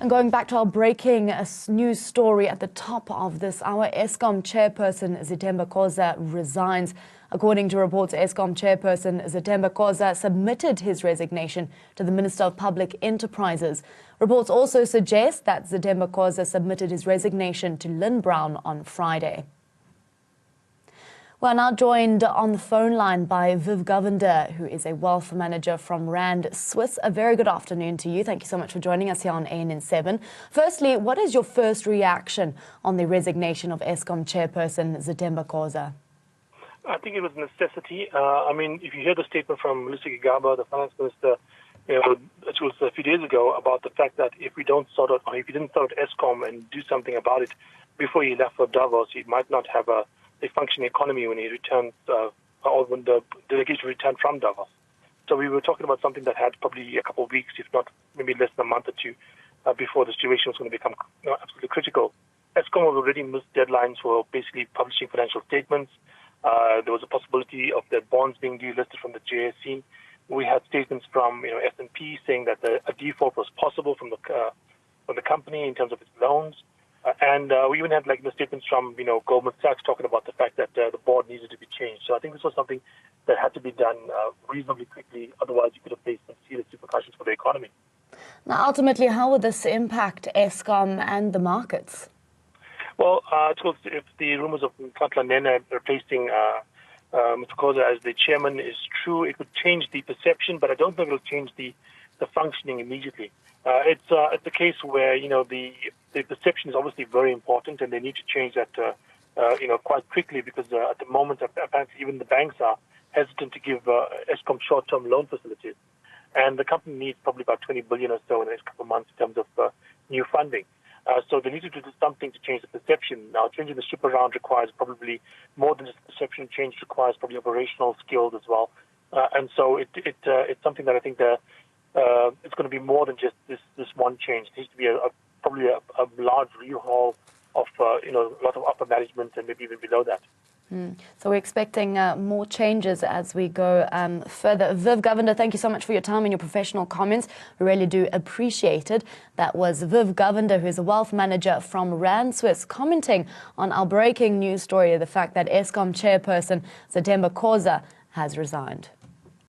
And going back to our breaking news story at the top of this hour, Eskom chairperson Zitemba Khoza resigns. According to reports, Eskom chairperson Zitemba Khoza submitted his resignation to the Minister of Public Enterprises. Reports also suggest that Zitemba Khoza submitted his resignation to Lynn Brown on Friday. We're now joined on the phone line by Govender, who is a wealth manager from Rand Swiss. A very good afternoon to you. Thank you so much for joining us here on ANN7. Firstly, what is your first reaction on the resignation of Eskom chairperson Zitemba Khoza? I think it was a necessity. If you hear the statement from Melissa Gigaba, the finance minister, it was a few days ago, about the fact that if we don't sort out, or if he didn't sort out Eskom and do something about it before he left for Davos, he might not have a functioning economy when he returns, or when the delegation returned from Davos. So we were talking about something that had probably a couple of weeks, if not maybe less than a month or two, before the situation was going to become absolutely critical. Eskom had already missed deadlines for basically publishing financial statements. There was a possibility of their bonds being delisted from the JSE. We had statements from S&P saying that a default was possible from the company in terms of its loans. And we even had statements from Goldman Sachs talking about the fact that the board needed to be changed. So I think this was something that had to be done reasonably quickly. Otherwise, you could have faced some serious repercussions for the economy. Now, ultimately, how will this impact Eskom and the markets? Well, if the rumors of Nkatla Nene replacing Mr. Khoza as the chairman is true, it would change the perception, but I don't think it will change the functioning immediately. It's a case where the perception is obviously very important, and they need to change that quite quickly, because at the moment apparently even the banks are hesitant to give Eskom short-term loan facilities, and the company needs probably about 20 billion or so in the next couple of months in terms of new funding. So they need to do something to change the perception. Now, changing the ship around requires probably more than just perception change; requires probably operational skills as well. And so it's something that I think it's going to be more than just this one change. It needs to be probably a large rehaul of a lot of upper management and maybe even below that. So we're expecting more changes as we go further. Govender, thank you so much for your time and your professional comments. We really do appreciate it. That was Govender, who is a wealth manager from Rand Swiss, commenting on our breaking news story, the fact that Eskom chairperson Zitemba Khoza has resigned.